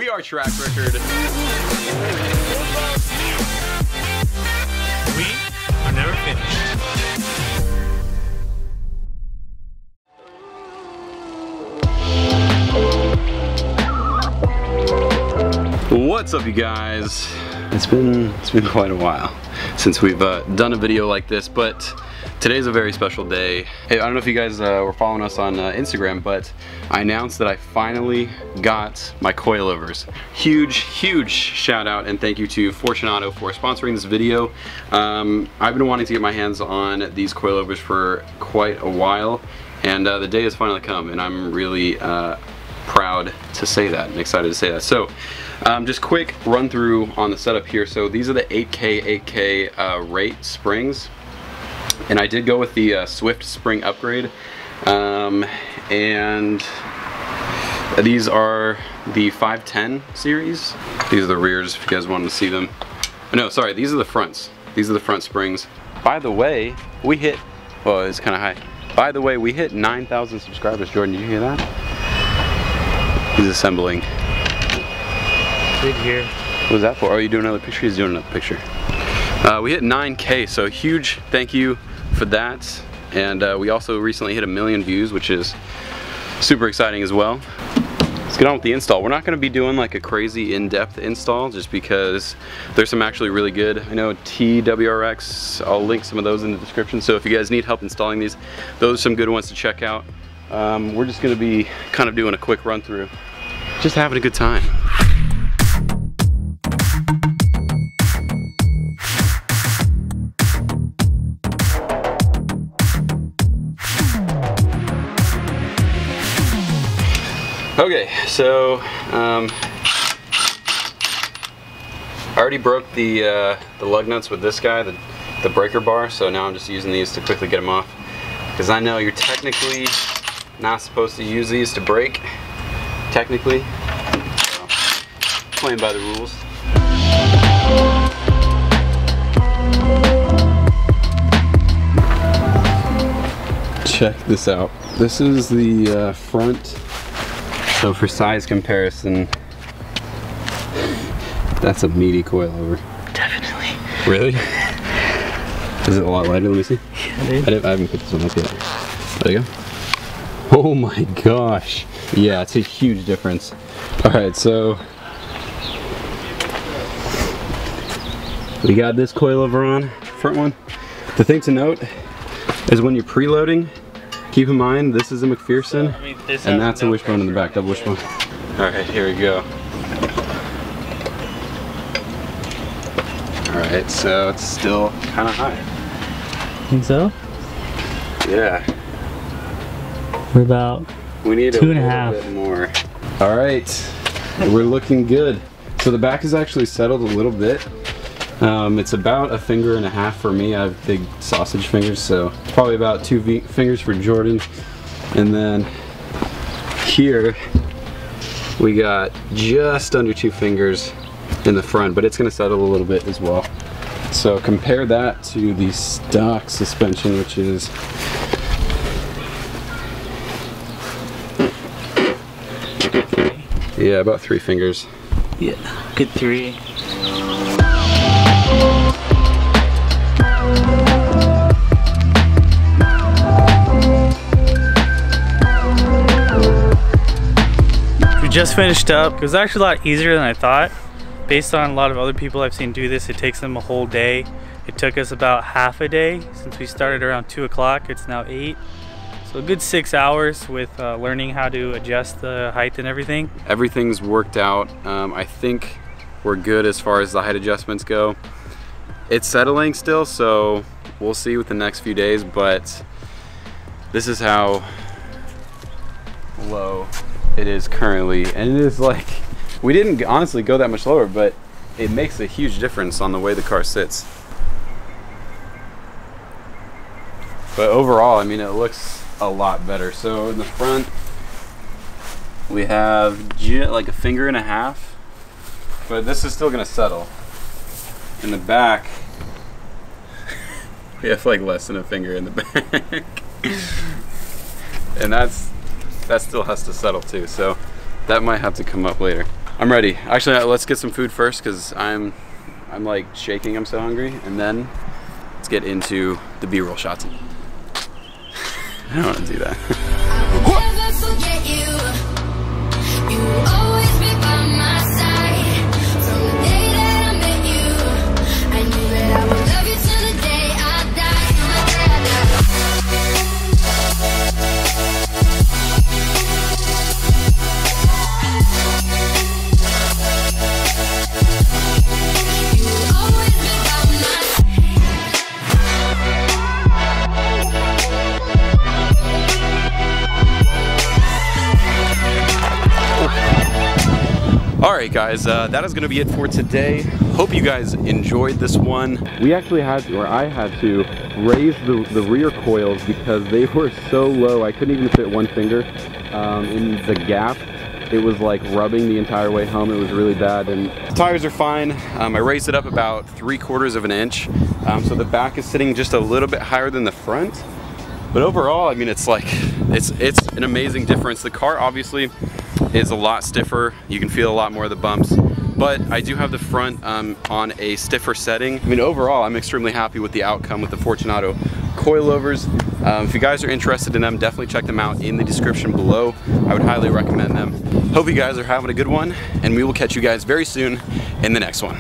We are Track Record. We are never finished. What's up, you guys? It's been quite a while since we've done a video like this, but today's a very special day. Hey, I don't know if you guys were following us on Instagram, but I announced that I finally got my coilovers. Huge shout out and thank you to Fortunato for sponsoring this video. I've been wanting to get my hands on these coilovers for quite a while, and the day has finally come, and I'm really proud to say that and excited to say that. So just quick run through on the setup here. So these are the 8K rate springs, and I did go with the Swift spring upgrade, and these are the 510 series. These are the rears if you guys wanted to see them. No, sorry, these are the fronts. These are the front springs. By the way, we hit, well, it's kind of high. By the way, we hit 9,000 subscribers. Jordan, did you hear that? He's assembling. Good here. What was that for? Oh, you doing another picture? He's doing another picture. We hit 9K, so huge thank you for that. And we also recently hit 1 million views, which is super exciting as well. Let's get on with the install. We're not going to be doing like a crazy in-depth install just because there's some actually really good. I know TWRX, I'll link some of those in the description. So if you guys need help installing these, those are some good ones to check out. We're just going to be kind of doing a quick run through. Just having a good time. Okay, so I already broke the lug nuts with this guy, the breaker bar, so now I'm just using these to quickly get them off, because I know you're technically not supposed to use these to brake, technically, so playing by the rules. Check this out. This is the front. So for size comparison, that's a meaty coilover. Definitely. Really? Is it a lot lighter? Let me see. Yeah, dude. I haven't put this one up yet. There you go. Oh my gosh. Yeah, it's a huge difference. Alright, so we got this coilover on, front one. The thing to note is when you're preloading, keep in mind this is a McPherson, and that's a wishbone in the back, double wishbone. Alright, here we go. Alright, so it's still kind of high. Think so? Yeah. We're about We need 2.5. a little bit more. Alright, we're looking good. So the back is actually settled a little bit. It's about 1.5 fingers for me. I have big sausage fingers, so probably about 2 fingers for Jordan. And then here we got just under 2 fingers in the front, but it's going to settle a little bit as well. So compare that to the stock suspension, which is yeah, about 3 fingers. Yeah, good 3. Just finished up. It was actually a lot easier than I thought. Based on a lot of other people I've seen do this, it takes them a whole day. It took us about half a day since we started around 2 o'clock. It's now 8. So a good 6 hours with learning how to adjust the height and everything. Everything's worked out. I think we're good as far as the height adjustments go. It's settling still, so we'll see with the next few days, but this is how low it is currently, and it is like, we didn't honestly go that much lower, but it makes a huge difference on the way the car sits. But overall, I mean, it looks a lot better. So in the front we have like 1.5 fingers, but this is still gonna settle. In the back we have like less than 1 finger in the back. And that still has to settle too, so that might have to come up later. I'm ready. Actually, let's get some food first because I'm like shaking. I'm so hungry, and then let's get into the B-roll shots. I don't want to do that. I'll never forget you. You will always be by my side. From the day that I met you, I knew that I would love you till the day I die. Till the day I die. You will always be by my Alright guys, that is going to be it for today. Hope you guys enjoyed this one. We actually had to, or I had to, raise the rear coils because they were so low I couldn't even fit one finger in the gap. It was like rubbing the entire way home. It was really bad, and the tires are fine. I raised it up about 3/4 of an inch, so the back is sitting just a little bit higher than the front. But overall, I mean, it's like, it's an amazing difference. The car obviously is a lot stiffer. You can feel a lot more of the bumps, but I do have the front on a stiffer setting. I mean, overall, I'm extremely happy with the outcome with the Fortunato coilovers. If you guys are interested in them, definitely check them out in the description below. I would highly recommend them. Hope you guys are having a good one, and we will catch you guys very soon in the next one.